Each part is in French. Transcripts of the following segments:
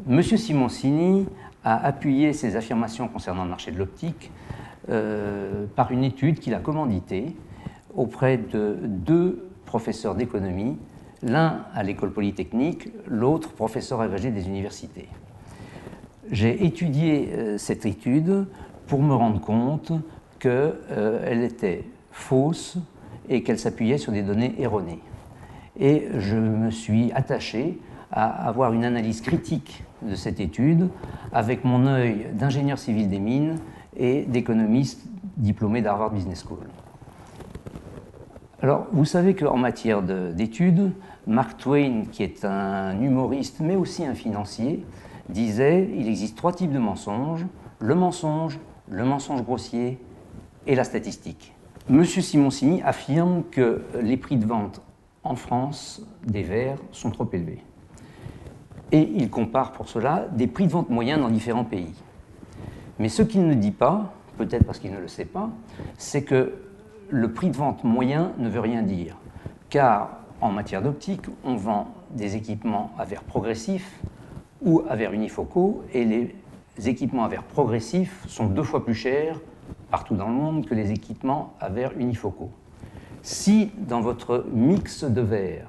M. Simoncini a appuyé ses affirmations concernant le marché de l'optique par une étude qu'il a commanditée auprès de deux professeurs d'économie, l'un à l'école polytechnique, l'autre professeur agrégé des universités. J'ai étudié cette étude pour me rendre compte qu'elle était fausse et qu'elle s'appuyait sur des données erronées. Et je me suis attaché à avoir une analyse critique de cette étude avec mon œil d'ingénieur civil des mines et d'économiste diplômé d'Harvard Business School. Alors, vous savez qu'en matière d'études, Mark Twain, qui est un humoriste mais aussi un financier, disait « Il existe trois types de mensonges, le mensonge grossier et la statistique ». M. Simoncini affirme que les prix de vente en France des verres sont trop élevés. Et il compare pour cela des prix de vente moyens dans différents pays. Mais ce qu'il ne dit pas, peut-être parce qu'il ne le sait pas, c'est que le prix de vente moyen ne veut rien dire. Car en matière d'optique, on vend des équipements à verre progressif ou à verre unifocaux, et les équipements à verre progressif sont 2 fois plus chers partout dans le monde que les équipements à verre unifocaux. Si dans votre mix de verre,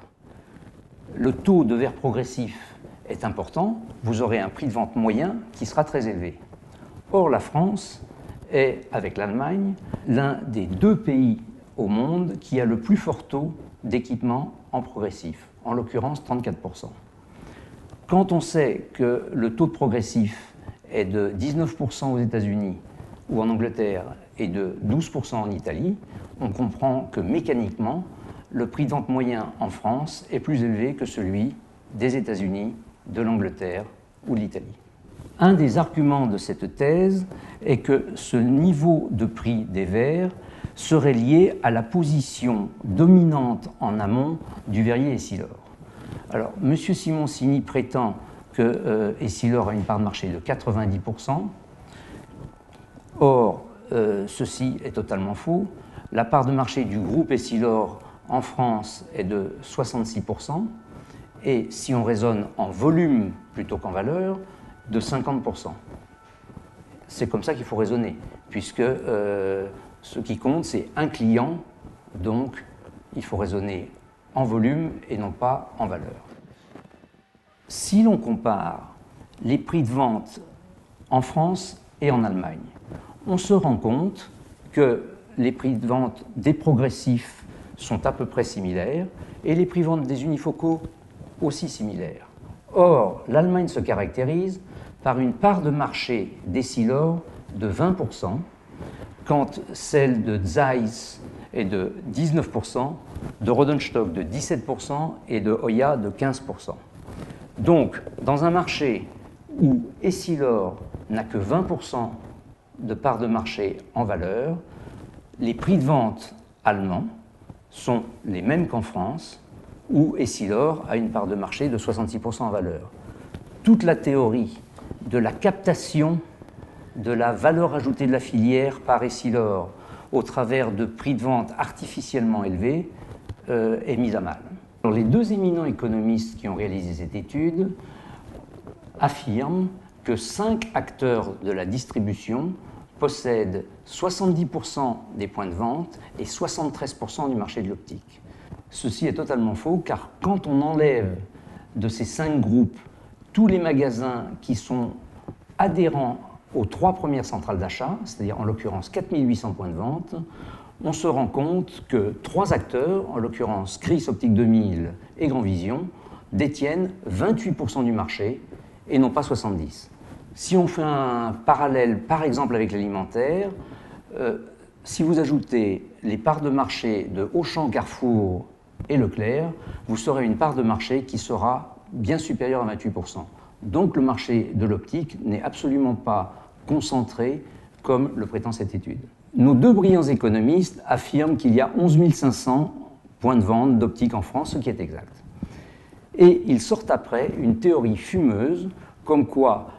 le taux de verre progressif est important, vous aurez un prix de vente moyen qui sera très élevé. Or, la France est, avec l'Allemagne, l'un des 2 pays au monde qui a le plus fort taux d'équipement en progressif, en l'occurrence 34%. Quand on sait que le taux de progressif est de 19% aux États-Unis ou en Angleterre et de 12% en Italie, on comprend que mécaniquement, le prix de vente moyen en France est plus élevé que celui des États-Unis, de l'Angleterre ou de l'Italie. Un des arguments de cette thèse est que ce niveau de prix des verres serait lié à la position dominante en amont du verrier Essilor. Alors, M. Simoncini prétend que Essilor a une part de marché de 90%. Or, ceci est totalement faux. La part de marché du groupe Essilor en France est de 66%. Et si on raisonne en volume plutôt qu'en valeur, de 50%. C'est comme ça qu'il faut raisonner, puisque ce qui compte, c'est un client, donc il faut raisonner en volume et non pas en valeur. Si l'on compare les prix de vente en France et en Allemagne, on se rend compte que les prix de vente des progressifs sont à peu près similaires et les prix de vente des unifocaux aussi similaires. Or, l'Allemagne se caractérise par une part de marché d'Essilor de 20%, quand celle de Zeiss est de 19%, de Rodenstock de 17% et de Hoya de 15%. Donc, dans un marché où Essilor n'a que 20% de part de marché en valeur, les prix de vente allemands sont les mêmes qu'en France, où Essilor a une part de marché de 66% en valeur. Toute la théorie de la captation de la valeur ajoutée de la filière par Essilor au travers de prix de vente artificiellement élevés est mise à mal. Alors, les 2 éminents économistes qui ont réalisé cette étude affirment que 5 acteurs de la distribution possèdent 70% des points de vente et 73% du marché de l'optique. Ceci est totalement faux, car quand on enlève de ces 5 groupes tous les magasins qui sont adhérents aux 3 premières centrales d'achat, c'est-à-dire en l'occurrence 4800 points de vente, on se rend compte que 3 acteurs, en l'occurrence Chris Optique 2000 et Grand Vision, détiennent 28% du marché et non pas 70%. Si on fait un parallèle, par exemple, avec l'alimentaire, si vous ajoutez les parts de marché de Auchan, Carrefour et Leclerc, vous aurez une part de marché qui sera bien supérieure à 28%. Donc le marché de l'optique n'est absolument pas concentré comme le prétend cette étude. Nos 2 brillants économistes affirment qu'il y a 11 500 points de vente d'optique en France, ce qui est exact. Et ils sortent après une théorie fumeuse comme quoi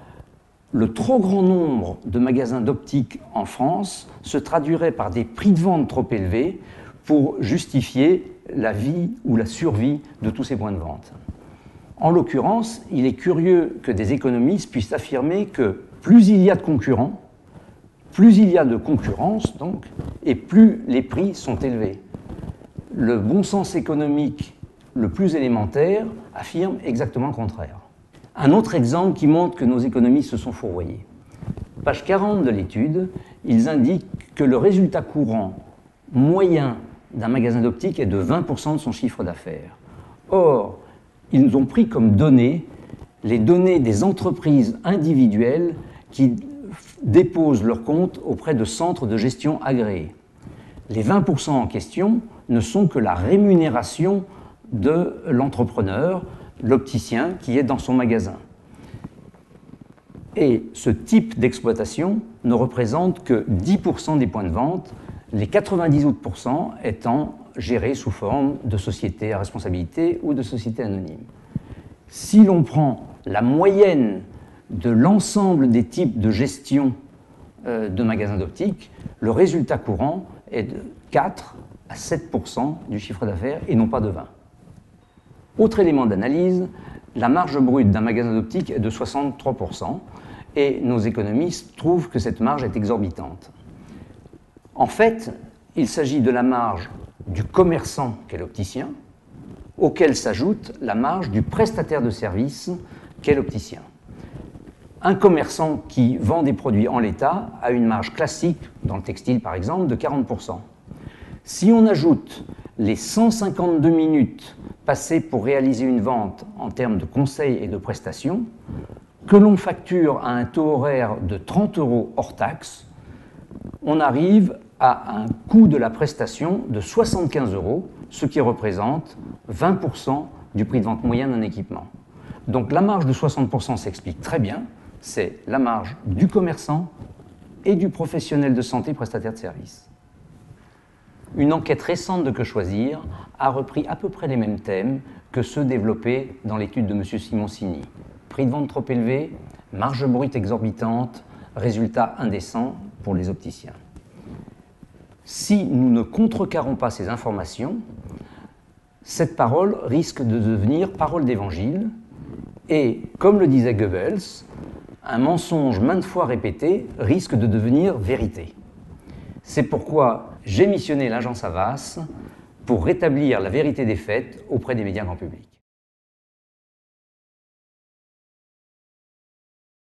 le trop grand nombre de magasins d'optique en France se traduirait par des prix de vente trop élevés pour justifier la vie ou la survie de tous ces points de vente. En l'occurrence, il est curieux que des économistes puissent affirmer que plus il y a de concurrents, plus il y a de concurrence, donc, et plus les prix sont élevés. Le bon sens économique le plus élémentaire affirme exactement le contraire. Un autre exemple qui montre que nos économistes se sont fourvoyés. Page 40 de l'étude, ils indiquent que le résultat courant moyen d'un magasin d'optique est de 20% de son chiffre d'affaires. Or, ils nous ont pris comme données les données des entreprises individuelles qui déposent leurs comptes auprès de centres de gestion agréés. Les 20% en question ne sont que la rémunération de l'entrepreneur, l'opticien qui est dans son magasin. Et ce type d'exploitation ne représente que 10% des points de vente, les 90 autres % étant gérés sous forme de sociétés à responsabilité ou de sociétés anonymes. Si l'on prend la moyenne de l'ensemble des types de gestion de magasins d'optique, le résultat courant est de 4 à 7% du chiffre d'affaires et non pas de 20%. Autre élément d'analyse, la marge brute d'un magasin d'optique est de 63% et nos économistes trouvent que cette marge est exorbitante. En fait, il s'agit de la marge du commerçant qu'est l'opticien, auquel s'ajoute la marge du prestataire de service qu'est l'opticien. Un commerçant qui vend des produits en l'état a une marge classique, dans le textile par exemple, de 40%. Si on ajoute les 152 minutes passées pour réaliser une vente en termes de conseils et de prestations, que l'on facture à un taux horaire de 30 € hors taxe, on arrive à un coût de la prestation de 75 €, ce qui représente 20% du prix de vente moyen d'un équipement. Donc la marge de 60% s'explique très bien, c'est la marge du commerçant et du professionnel de santé prestataire de service. Une enquête récente de Que Choisir a repris à peu près les mêmes thèmes que ceux développés dans l'étude de M. Simoncini. Prix de vente trop élevé, marge brute exorbitante, résultat indécent pour les opticiens. Si nous ne contrecarrons pas ces informations, cette parole risque de devenir parole d'évangile et, comme le disait Goebbels, un mensonge maintes fois répété risque de devenir vérité. C'est pourquoi j'ai missionné l'agence Havas pour rétablir la vérité des faits auprès des médias grand public.